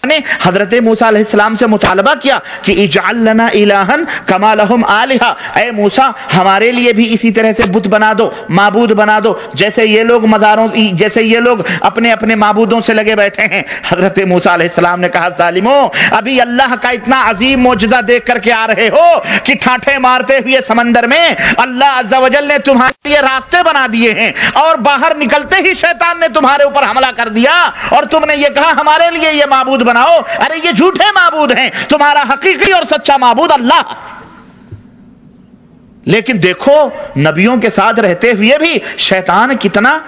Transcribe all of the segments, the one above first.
نے حضرت موسیٰ علیہ السلام سے مطالبہ کیا کہ اجعل لنا الہن کما لہم آلہہ، اے موسیٰ ہمارے لیے بھی اسی طرح سے بت بنا دو، معبود بنا دو، جیسے یہ لوگ اپنے اپنے معبودوں سے لگے بیٹھے ہیں۔ حضرت موسیٰ علیہ السلام نے کہا ظالموں، ابھی اللہ کا اتنا عظیم معجزہ دیکھ کر کے آ رہے ہو کہ ٹھاٹھے مارتے ہوئے سمندر میں اللہ عز و جل نے تمہارے لیے راستے بنا دیے ہیں، اور باہر نکلتے ہی شیطان نے تمہارے اوپر حملہ کر دیا، اور تم نے یہ کہا ہمارے لیے یہ معبود بناؤ۔ ارے یہ جھوٹے معبود ہیں، تمہارا حقیقی اور سچا معبود اللہ۔ لیکن دیکھو نبیوں کے ساتھ رہتے ہوئے بھی شیطان کتنا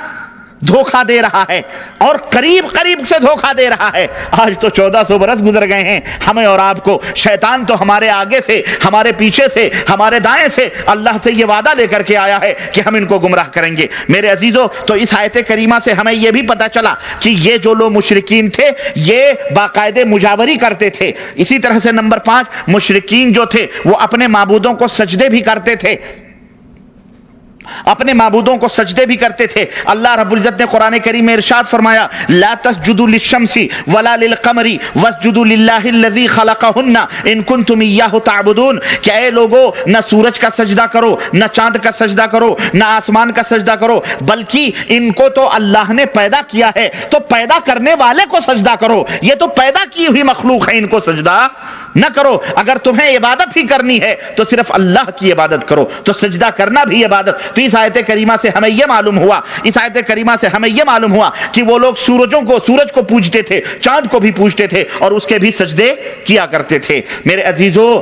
دھوکہ دے رہا ہے، اور قریب سے دھوکہ دے رہا ہے۔ آج تو 1400 برس گزر گئے ہیں ہمیں اور آپ کو، شیطان تو ہمارے آگے سے، ہمارے پیچھے سے، ہمارے دائیں سے اللہ سے یہ وعدہ لے کر کے آیا ہے کہ ہم ان کو گمراہ کریں گے۔ میرے عزیزو، تو اس آیت کریمہ سے ہمیں یہ بھی پتہ چلا کہ یہ جو لوگ مشرکین تھے یہ باقاعدہ مجاوری کرتے تھے۔ اسی طرح سے نمبر 5، مشرکین جو تھے وہ اپنے معبودوں کو سجدے بھی کرتے تھے، اپنے معبودوں کو سجدے بھی کرتے تھے۔ اللہ رب العزت نے قرآن کریم میں ارشاد فرمایا لا تسجدوا للشمس ولا للقمر واسجدوا للہ الذی خلقہن ان کنتم ایاہ تعبدون، کہ اے لوگو نہ سورج کا سجدہ کرو، نہ چاند کا سجدہ کرو، نہ آسمان کا سجدہ کرو، بلکہ ان کو تو اللہ نے پیدا کیا ہے، تو پیدا کرنے والے کو سجدہ کرو، یہ تو پیدا کی ہوئی مخلوق ہے، ان کو سجدہ نہ کرو۔ اگر تمہیں عبادت ہی کرنی ہے تو صرف اللہ کی عبادت کرو، تو سجدہ کرنا بھی عبادت۔ تو اس آیت کریمہ سے ہمیں یہ معلوم ہوا کہ وہ لوگ سورج کو پوجتے تھے، چاند کو بھی پوجتے تھے، اور اس کے بھی سجدے کیا کرتے تھے۔ میرے عزیزو،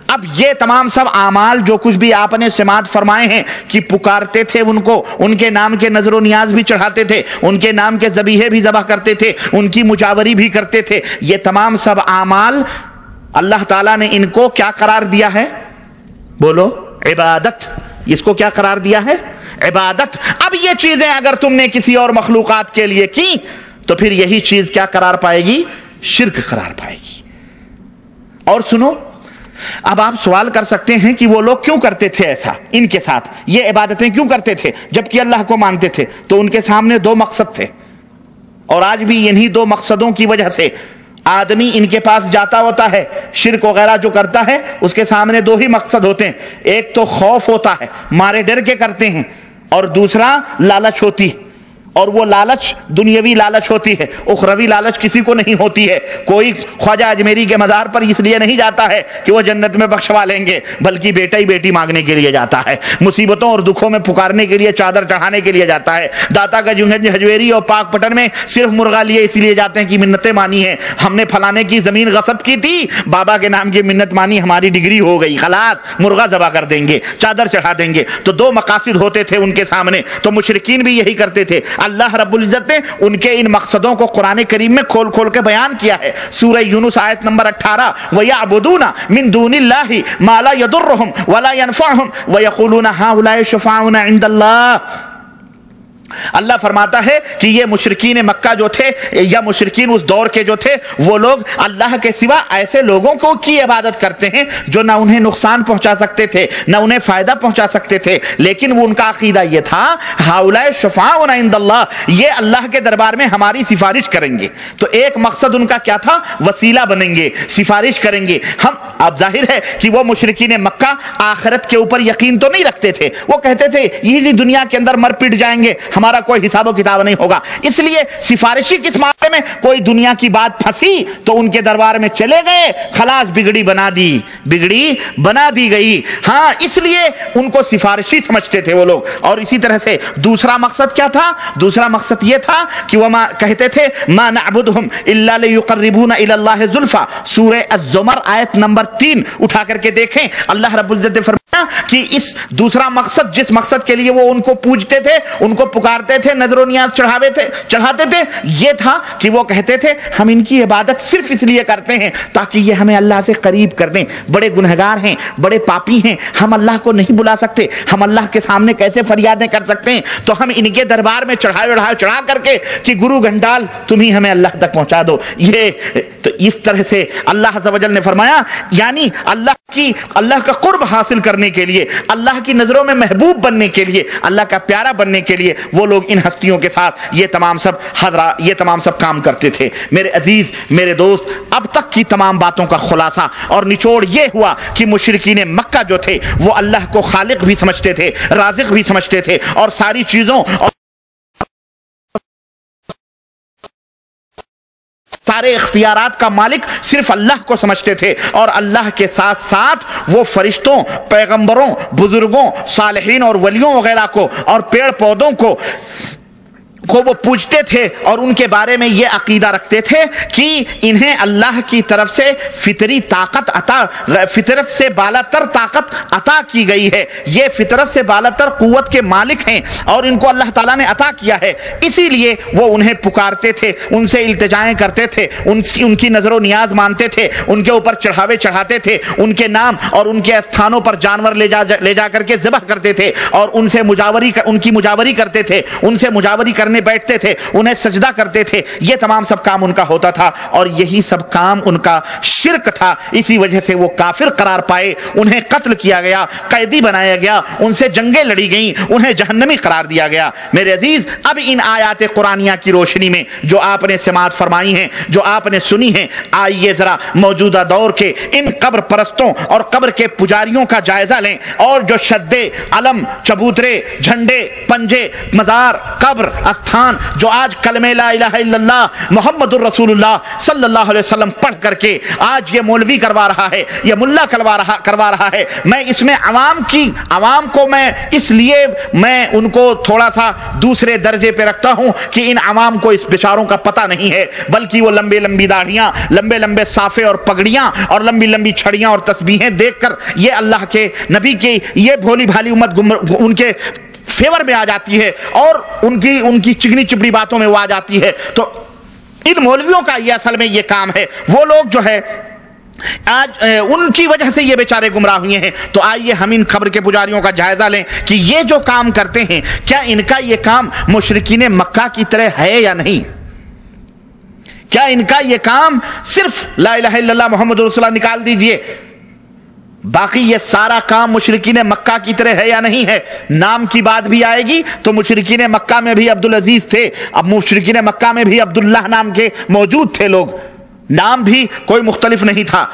اب یہ تمام سب اعمال جو کچھ بھی آپ نے سماعت فرمائے ہیں کہ پکارتے تھے ان کو، ان کے نام کے نذر و نیاز بھی چڑھاتے تھے، ان کے نام کے ذبیحے بھی ذبح کرتے تھے، ان کی مجاوری بھی کرتے تھے، یہ تمام سب اعمال اللہ تعالیٰ نے ان کو کیا قرار دیا ہے؟ بولو، عبادت۔ اس کو کیا قرار دیا ہے؟ عبادت۔ اب یہ چیزیں اگر تم نے کسی اور مخلوقات کے لیے کی تو پھر یہی چیز کیا قرار پائے گی؟ شرک قرار پائے گی۔ اور سنو، اب آپ سوال کر سکتے ہیں کہ وہ لوگ کیوں کرتے تھے ایسا، ان کے ساتھ یہ عبادتیں کیوں کرتے تھے جبکہ اللہ کو مانتے تھے؟ تو ان کے سامنے 2 مقصد تھے، اور آج بھی انہی 2 مقصدوں کی وجہ سے آدمی ان کے پاس جاتا ہوتا ہے، شرک وغیرہ جو کرتا ہے اس کے سامنے 2 ہی مقصد ہوتے ہیں، ایک تو خوف ہوتا ہے، مارے ڈر کے کرتے ہیں، اور دوسرا لالچ ہوتی ہے، اور وہ لالچ دنیاوی لالچ ہوتی ہے، اخروی لالچ کسی کو نہیں ہوتی ہے۔ کوئی خواجہ اجمیری کے مزار پر اس لیے نہیں جاتا ہے کہ وہ جنت میں بخشوا لیں گے، بلکہ بیٹا ہی بیٹی مانگنے کے لیے جاتا ہے، مصیبتوں اور دکھوں میں پکارنے کے لیے، چادر چڑھانے کے لیے جاتا ہے۔ داتا گنج ہجویری اور پاک پٹن میں صرف مرغا لیے اس لیے جاتے ہیں کہ منتیں مانی ہیں، ہم نے فلانے کی زمین غصب کی تھی، بابا کے نام کی منت مانی، ہماری ڈگری ہو گئی، خلاص مرغا ذبح کر دیں گے، چادر چڑھا دیں گے۔ تو 2 مقاصد ہوتے تھے ان کے سامنے، تو مشرکین بھی یہی کرتے تھے۔ اللہ رب العزت نے ان کے ان مقصدوں کو قرآن کریم میں کھول کے بیان کیا ہے۔ سورہ یونس آیت نمبر 18، وَيَعْبُدُونَ مِن دُونِ اللَّهِ مَا لَا يَضُرُّهُمْ وَلَا يَنفَعُهُمْ وَيَقُولُونَ هَؤُلَاءِ شُفَعَاؤُنَا عِندَ اللَّهِ۔ اللہ فرماتا ہے کہ یہ مشرکین مکہ جو تھے، یا مشرکین اس دور کے جو تھے، وہ لوگ اللہ کے سوا ایسے لوگوں کو کی عبادت کرتے ہیں جو نہ انہیں نقصان پہنچا سکتے تھے نہ انہیں فائدہ پہنچا سکتے تھے، لیکن وہ ان کا عقیدہ یہ تھا ہؤلاء شفعاؤنا عند اللہ، یہ اللہ کے دربار میں ہماری سفارش کریں گے۔ تو ایک مقصد ان کا کیا تھا؟ وسیلہ بنیں گے، سفارش کریں گے ہم۔ اب ظاہر ہے کہ وہ مشرکین مکہ آخرت کے اوپر یقین تو نہیں رکھتے تھے، وہ کہتے تھے یہ دنیا کے اندر مر پٹ جائیں گے، ہمارا کوئی حساب و کتاب نہیں ہوگا، اس لیے سفارشی کس معاملے میں کوئی دنیا کی بات پھنسی تو ان کے دربار میں چلے گئے، خلاص بگڑی بنا دی گئی۔ ہاں، اس لیے ان کو سفارشی سمجھتے تھے وہ لوگ۔ اور اسی طرح سے دوسرا مقصد کیا تھا؟ دوسرا مقصد یہ تھا کہ وہ کہتے تھے ما نعبدہم الا لیقربونا الی اللہ زلفی۔ سورہ الزمر آیت نمبر 3 اٹھا کر کے دیکھیں، اللہ رب العزت نے فرمایا کہ اس دوسرا مقصد، جس مقصد کے لیے وہ ان کو پوجتے تھے، ان کو پکارتے تھے، نذر و نیاز چڑھاتے تھے، یہ تھا کہ وہ کہتے تھے ہم ان کی عبادت صرف اس لیے کرتے ہیں تاکہ یہ ہمیں اللہ سے قریب کر دیں، بڑے گنہگار ہیں، بڑے پاپی ہیں، ہم اللہ کو نہیں بلا سکتے، ہم اللہ کے سامنے کیسے فریادیں کر سکتے ہیں، تو ہم ان کے دربار میں چڑھا کر کے کہ گرو گھنٹال تم ہی ہمیں اللہ تک پہنچا دو۔ یہ تو اس طرح سے اللہ عز و جل نے فرمایا، یعنی اللہ کا قرب حاصل کرنے کرنے کے لیے, اللہ کی نظروں میں محبوب بننے کے لیے, اللہ کا پیارا بننے کے لیے وہ لوگ ان ہستیوں کے ساتھ یہ تمام سب کام کرتے تھے. میرے عزیز, میرے دوست, اب تک کی تمام باتوں کا خلاصہ اور نچوڑ یہ ہوا کہ مشرکین مکہ جو تھے وہ اللہ کو خالق بھی سمجھتے تھے, رازق بھی سمجھتے تھے, اور ساری چیزوں اور سارے اختیارات کا مالک صرف اللہ کو سمجھتے تھے, اور اللہ کے ساتھ ساتھ وہ فرشتوں, پیغمبروں, بزرگوں, صالحین اور ولیوں وغیرہ کو اور پیڑ پودوں کو وہ پوجتے تھے, اور ان کے بارے میں یہ عقیدہ رکھتے تھے کہ انہیں اللہ کی طرف سے فطری طاقت فطرت سے بالا تر طاقت عطا کی گئی ہے, یہ فطرت سے بالا تر قوت کے مالک ہیں اور ان کو اللہ تعالیٰ نے عطا کیا ہے, اسی لیے وہ انہیں پکارتے تھے, ان سے التجائیں کرتے تھے, ان کی نظر و نیاز مانتے تھے, ان کے اوپر چڑھاوے چڑھاتے تھے, ان کے نام اور ان کے استھانوں پر جانور لے جا کر کے ذبح کرتے تھے, اور ان کی مجاوری کرتے تھے, ان سے مجاوری کرنے بیٹھتے تھے, انہیں سجدہ کرتے تھے. یہ تمام سب کام ان کا ہوتا تھا, اور یہی سب کام ان کا شرک تھا. اسی وجہ سے وہ کافر قرار پائے, انہیں قتل کیا گیا, قیدی بنایا گیا, ان سے جنگیں لڑی گئیں, انہیں جہنمی قرار دیا گیا. میرے عزیز, اب ان آیات قرآنیہ کی روشنی میں جو آپ نے سماعت فرمائی ہیں, جو آپ نے سنی ہیں, آئیے ذرا موجودہ دور کے ان قبر پرستوں اور قبر کے پجاریوں کا جائزہ لیں, اور جو شدے, علم, چبوترے, جھنڈے, پنجے, مزار, قبر, استھان, جو آج کلمہ لا الہ الا اللہ محمد الرسول اللہ صلی اللہ علیہ وسلم پڑھ کر کے آج یہ مولوی کروا رہا ہے, یہ ملا کروا رہا ہے, میں اس میں عوام کو میں اس لیے میں ان کو تھوڑا سا دوسرے درجے پہ رکھتا ہوں کہ ان عوام کو اس بیچاروں کا پتہ نہیں ہے, بلکہ وہ لمبے لمبی داڑھیاں, لمبے لمبے صافے اور پگڑیاں اور لمبی لمبی چھڑیاں اور تسبیحیں دیکھ کر یہ اللہ کے نبی کی یہ بھولی بھالی امت ان کے فیور میں آ جاتی ہے, اور ان کی چگنی چپڑی باتوں میں وہ آ جاتی ہے. تو ان مولویوں کا یہ اصل میں یہ کام ہے, وہ لوگ جو ہے آج ان کی وجہ سے یہ بیچارے گمراہ ہوئے ہیں. تو آئیے ہم ان قبر کے پجاریوں کا جائزہ لیں کہ یہ جو کام کرتے ہیں, کیا ان کا یہ کام مشرکین مکہ کی طرح ہے یا نہیں؟ کیا ان کا یہ کام صرف لا الہ الا اللہ محمد رسول اللہ نکال دیجئے, باقی یہ سارا کام مشرکین مکہ کی طرح ہے یا نہیں ہے؟ نام کی بات بھی آئے گی تو مشرکین مکہ میں بھی عبدالعزیز تھے, اب مشرکین مکہ میں بھی عبداللہ نام کے موجود تھے لوگ, نام بھی کوئی مختلف نہیں تھا,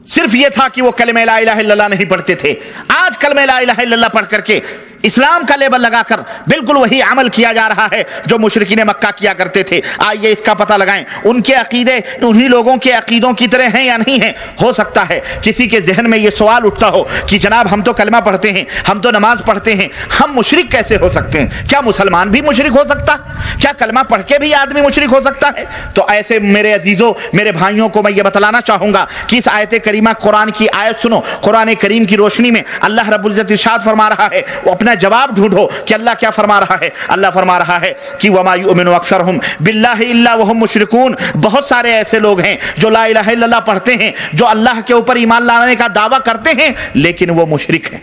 صرف یہ تھا کہ وہ کلمہ لا الہ الا اللہ نہیں پڑھتے تھے. آج کلمہ لا الہ الا اللہ پڑھ کر کے اسلام کا لیبل لگا کر بالکل وہی عمل کیا جا رہا ہے جو مشرکین مکہ کیا کرتے تھے. آئیے اس کا پتہ لگائیں, ان کے عقیدے انہی لوگوں کے عقیدوں کی طرح ہیں یا نہیں ہیں. ہو سکتا ہے کسی کے ذہن میں یہ سوال اٹھتا ہو کہ جناب ہم تو کلمہ پڑھتے ہیں, ہم تو نماز پڑھتے ہیں, ہم مشرک کیسے ہو سکتے ہیں؟ کیا مسلمان بھی مشرک ہو سکتا؟ کیا کلمہ پڑھ کے بھی آدمی مشرک ہو سکتا ہے؟ تو ایسے میرے عزیزوں, میرے بھائیوں کو میں یہ بتلانا چاہوں گا کہ اس آیت کریمہ قرآن کی آیت سنو. قرآن کریم کی روشنی میں اللہ رب العزت ارشاد فرما رہا ہے, وہ اپنا جواب ڈھونڈو کہ اللہ کیا فرما رہا ہے. اللہ فرما رہا ہے کہ وَمَا يُؤْمِنُ أَكْثَرُهُمْ بِاللَّهِ إِلَّا وَهُمْ مُشْرِكُونَ. بہت سارے ایسے لوگ ہیں جو لا الہ الا اللہ پڑھتے ہیں, جو اللہ کے اوپر ایمان لانے کا دعویٰ کرتے ہیں, لیکن وہ مشرک ہیں.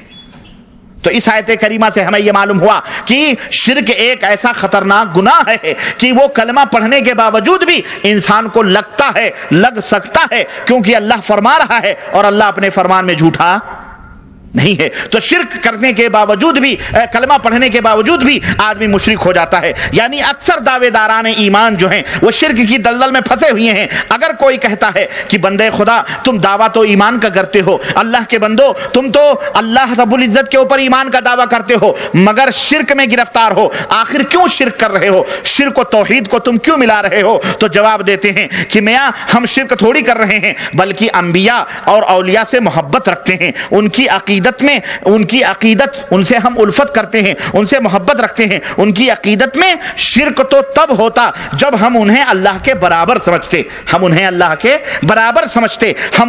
تو اس آیت کریمہ سے ہمیں یہ معلوم ہوا کہ شرک ایک ایسا خطرناک گناہ ہے کہ وہ کلمہ پڑھنے کے باوجود بھی انسان کو لگ سکتا ہے, کیونکہ اللہ فرما رہا ہے اور اللہ اپنے فرمان میں جھوٹا نہیں ہے. تو شرک کرنے کے باوجود بھی, کلمہ پڑھنے کے باوجود بھی آدمی مشرک ہو جاتا ہے. یعنی اکثر دعوے داران ایمان جو ہیں وہ شرک کی دلدل میں پھنسے ہوئے ہیں. اگر کوئی کہتا ہے کہ بندے خدا تم دعویٰ تو ایمان کا کرتے ہو, اللہ کے بندو تم تو اللہ رب العزت کے اوپر ایمان کا دعویٰ کرتے ہو مگر شرک میں گرفتار ہو, آخر کیوں شرک کر رہے ہو؟ شرک و توحید کو تم کیوں ملا رہے ہو؟ تو جواب دیتے ہیں کہ میاں ہم شرک تھوڑی کر رہے ہیں, بلکہ انبیاء اور اولیاء سے محبت رکھتے ہیں, ان کی عقیدت ان سے ہم الفت کرتے ہیں, ان سے محبت رکھتے ہیں. ان کی عقیدت میں شرک تو تب ہوتا جب ہم انہیں اللہ کے برابر سمجھتے, ہم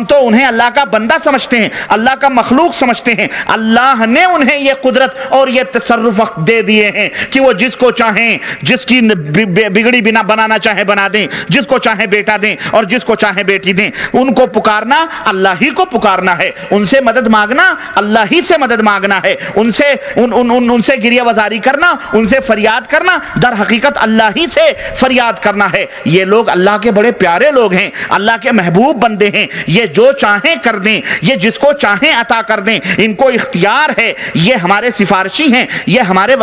تو انہیں اللہ کا بندہ سمجھتے ہیں, اللہ کا مخلوق سمجھتے ہیں. اللہ نے انہیں یہ قدرت اور یہ تصرف دے دیے ہیں کہ وہ جس کو چاہیں, جس کی بگڑی بنا بنانا چاہیں بنا دیں, جس کو چاہیں بیٹا دیں اور جس کو چاہیں بیٹی دیں. ان کو پکارنا اللہ ہی کو پکارنا ہے, ان سے مدد مانگنا اللہ ہی سے مدد مانگنا ہے، ان سے گریہ وزاری کرنا، ان سے فریاد کرنا در حقیقت اللہ ہی سے فریاد کرنا ہے۔ یہ لوگ اللہ کے بڑے پیارے لوگ ہیں، اللہ کے محبوب بندے ہیں، یہ جو چاہیں کر دیں، یہ جس کو چاہیں عطا کر دیں، ان کو اختیار ہے، یہ ہمارے سفارشی ہیں، یہ ہمارے